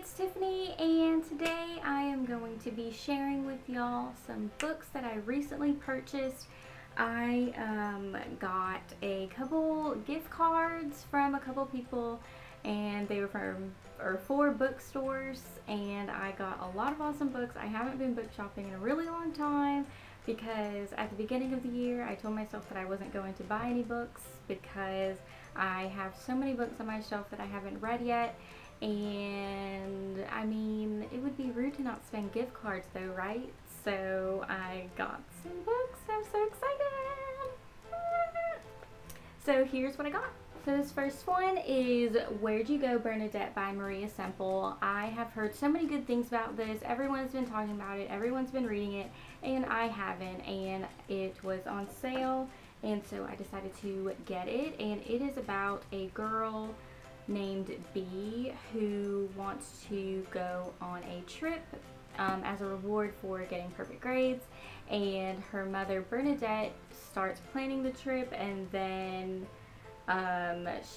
it's Tiffany, and today I am going to be sharing with y'all some books that I recently purchased. I got a couple gift cards from a couple people, and they were from four bookstores, and I got a lot of awesome books. I haven't been book shopping in a really long time because at the beginning of the year I told myself that I wasn't going to buy any books because I have so many books on my shelf that I haven't read yet. And I mean, it would be rude to not spend gift cards though, right? So I got some books. I'm so excited. So here's what I got. So this first one is Where'd You Go, Bernadette by Maria Semple. I have heard so many good things about this. Everyone's been talking about it. Everyone's been reading it, and I haven't. And it was on sale, and so I decided to get it. And it is about a girl named B who wants to go on a trip as a reward for getting perfect grades, and her mother Bernadette starts planning the trip, and then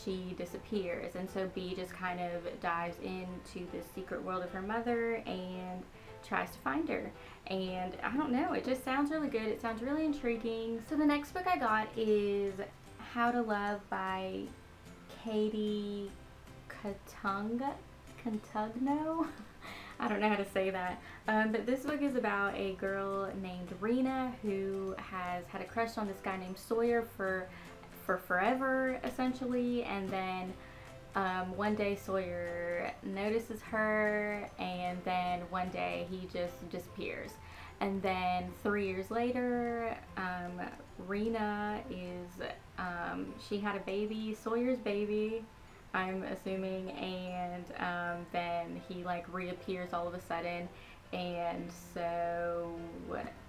she disappears, and so B just kind of dives into the secret world of her mother and tries to find her. And I don't know, it just sounds really good. It sounds really intriguing. So the next book I got is How to Love by Katie Cantugno. I don't know how to say that, but this book is about a girl named Rena who has had a crush on this guy named Sawyer for forever, essentially, and then one day Sawyer notices her, and then one day he just disappears. And then 3 years later, Rena is, she had a baby, Sawyer's baby, I'm assuming, and then he like reappears all of a sudden, and so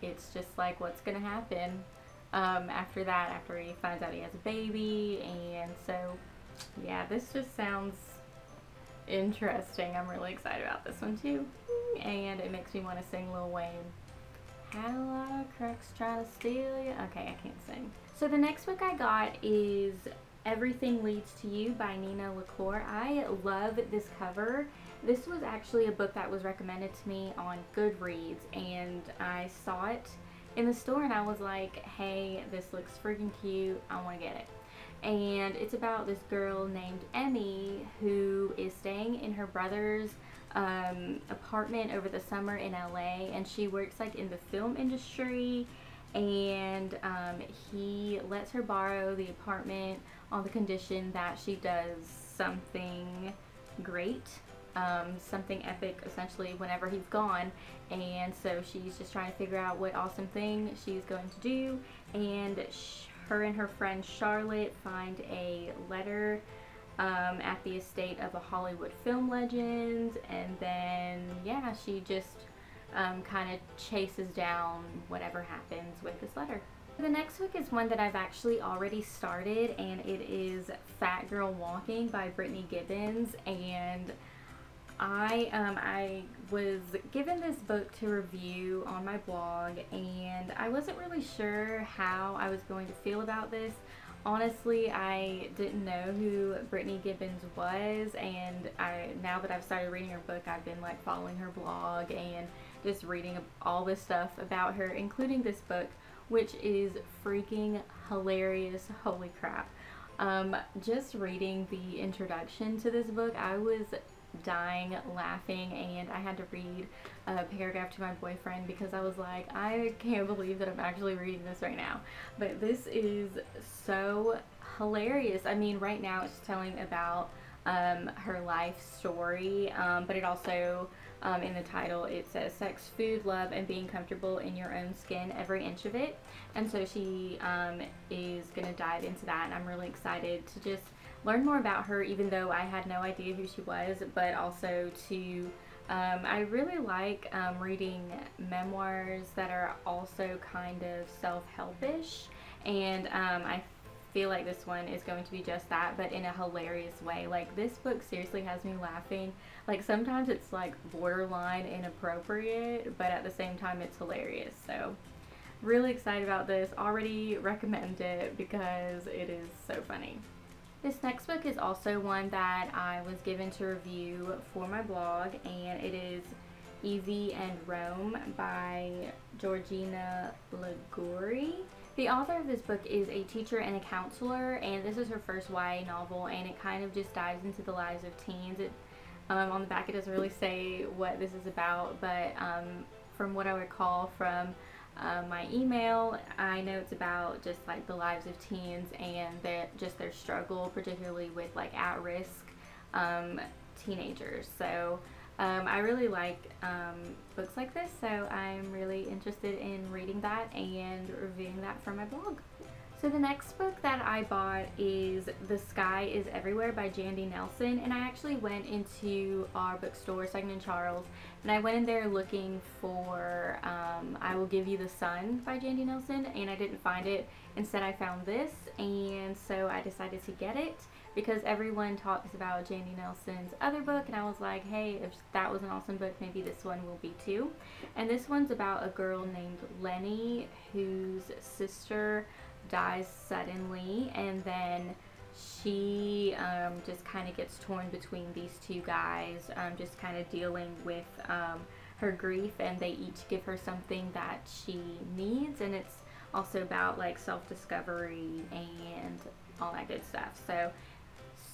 it's just like, what's gonna happen after that, after he finds out he has a baby. And so yeah, this just sounds interesting. I'm really excited about this one too, and it makes me want to sing Lil Wayne. Had a lot of crooks trying to steal you. Okay, I can't sing. So the next book I got is Everything Leads to You by Nina LaCour. I love this cover. This was actually a book that was recommended to me on Goodreads, and I saw it in the store and I was like, hey, this looks freaking cute, I want to get it. And it's about this girl named Emmy who is staying in her brother's apartment over the summer in LA, and she works like in the film industry, and he lets her borrow the apartment on the condition that she does something great, something epic essentially whenever he's gone. And so she's just trying to figure out what awesome thing she's going to do, and her and her friend Charlotte find a letter at the estate of a Hollywood film legend, and then yeah, she just kind of chases down whatever happens with this letter. The next book is one that I've actually already started, and it is Fat Girl Walking by Brittany Gibbons. And I was given this book to review on my blog, and I wasn't really sure how I was going to feel about this. Honestly, I didn't know who Brittany Gibbons was, and now that I've started reading her book, I've been like following her blog and just reading all this stuff about her, including this book, which is freaking hilarious. Holy crap. Just reading the introduction to this book, I was dying laughing, and I had to read a paragraph to my boyfriend because I was like, I can't believe that I'm actually reading this right now. But this is so hilarious. I mean, right now it's telling about her life story, but it also in the title it says sex, food, love, and being comfortable in your own skin, every inch of it. And so she is gonna dive into that, and I'm really excited to just learn more about her, even though I had no idea who she was, but also to I really like reading memoirs that are also kind of self-helpish, and I feel like this one is going to be just that, but in a hilarious way. Like, this book seriously has me laughing. Like, sometimes it's like borderline inappropriate, but at the same time it's hilarious. So really excited about this. Already recommend it because it is so funny. This next book is also one that I was given to review for my blog, and it is Easy and Rome by Georgina Liguri. The author of this book is a teacher and a counselor, and this is her first YA novel, and it kind of just dives into the lives of teens. On the back it doesn't really say what this is about, but from what I recall from my email, I know it's about just like the lives of teens and their struggle, particularly with like at-risk teenagers. So I really like books like this, so I'm really interested in reading that and reviewing that for my blog. So the next book that I bought is The Sky is Everywhere by Jandy Nelson, and I actually went into our bookstore, Second & Charles, and I went in there looking for I Will Give You the Sun by Jandy Nelson, and I didn't find it. Instead I found this, and so I decided to get it because everyone talks about Jandy Nelson's other book, and I was like, hey, if that was an awesome book, maybe this one will be too. And this one's about a girl named Lenny whose sister dies suddenly, and then she just kind of gets torn between these two guys, just kind of dealing with her grief, and they each give her something that she needs, and it's also about like self-discovery and all that good stuff. So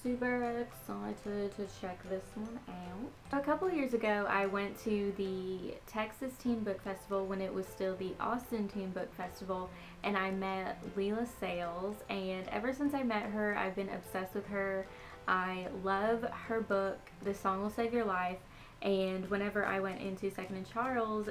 super excited to check this one out. A couple years ago I went to the Texas Teen Book Festival when it was still the Austin Teen Book Festival, and I met Leela Sales, and ever since I met her I've been obsessed with her. I love her book This Song Will Save Your Life, and whenever I went into Second & Charles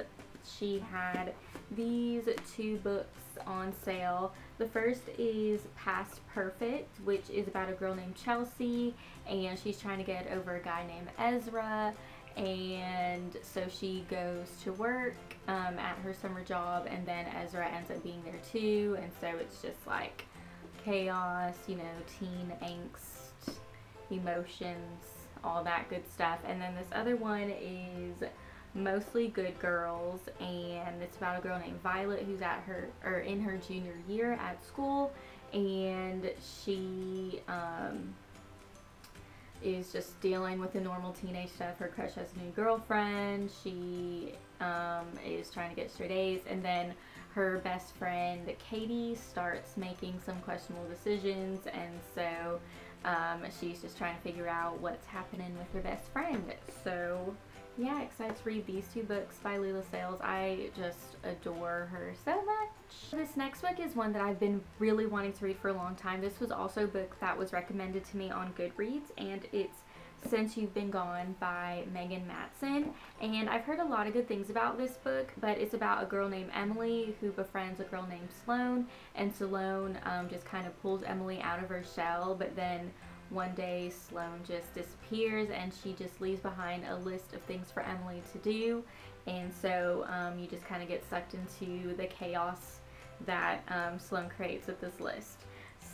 she had these two books on sale. The first is Past Perfect, which is about a girl named Chelsea, and she's trying to get over a guy named Ezra, and so she goes to work at her summer job, and then Ezra ends up being there too, and so it's just like chaos, you know, teen angst, emotions, all that good stuff. And then this other one is Mostly Good Girls, and it's about a girl named Violet who's in her junior year at school, and she is just dealing with the normal teenage stuff. Her crush has a new girlfriend, she is trying to get straight A's, and then her best friend Katie starts making some questionable decisions, and so she's just trying to figure out what's happening with her best friend. So yeah, excited to read these two books by Leela Sales. I just adore her so much. This next book is one that I've been really wanting to read for a long time. This was also a book that was recommended to me on Goodreads, and it's Since You've Been Gone by Megan Matson. And I've heard a lot of good things about this book, but it's about a girl named Emily who befriends a girl named Sloane, and Sloane just kind of pulls Emily out of her shell, but then one day Sloane just disappears, and she just leaves behind a list of things for Emily to do, and so you just kind of get sucked into the chaos that Sloane creates with this list.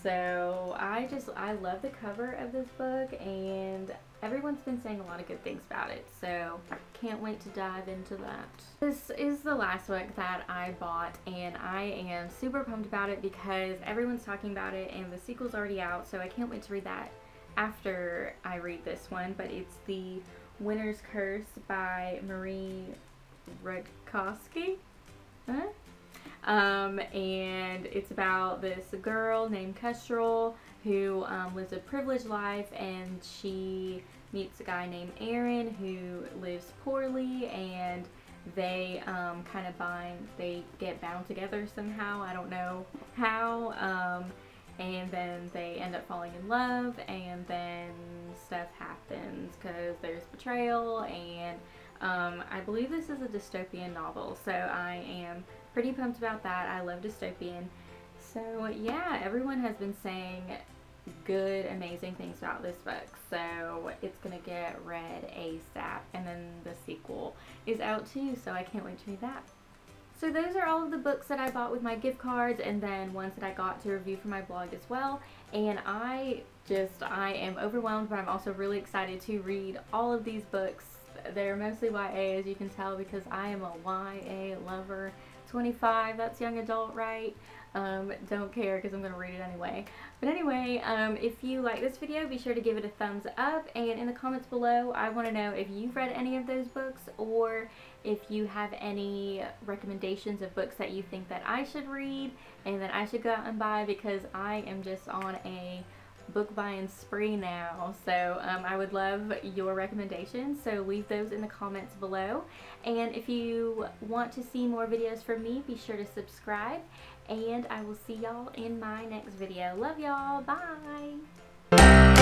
So I love the cover of this book, and everyone's been saying a lot of good things about it, so can't wait to dive into that. This is the last book that I bought, and I am super pumped about it because everyone's talking about it, and the sequel's already out, so I can't wait to read that after I read this one. But it's The Winter's Curse by Marie Rudkowski. And it's about this girl named Kestrel who lives a privileged life, and she meets a guy named Aaron who lives poorly, and they they get bound together somehow. I don't know how. And then they end up falling in love, and then stuff happens because there's betrayal, and I believe this is a dystopian novel, so I am pretty pumped about that. I love dystopian. So yeah, everyone has been saying good, amazing things about this book, so it's gonna get read ASAP, and then the sequel is out too, so I can't wait to read that. So those are all of the books that I bought with my gift cards, and then ones that I got to review for my blog as well. And I am overwhelmed, but I'm also really excited to read all of these books. They're mostly YA, as you can tell, because I am a YA lover. It's 25, that's young adult, right? Don't care because I'm going to read it anyway. But anyway, if you like this video, be sure to give it a thumbs up, and in the comments below, I want to know if you've read any of those books, or if you have any recommendations of books that you think that I should read and that I should go out and buy, because I am just on a book buying spree now. So I would love your recommendations, so leave those in the comments below. And if you want to see more videos from me, be sure to subscribe, and I will see y'all in my next video. Love y'all. Bye.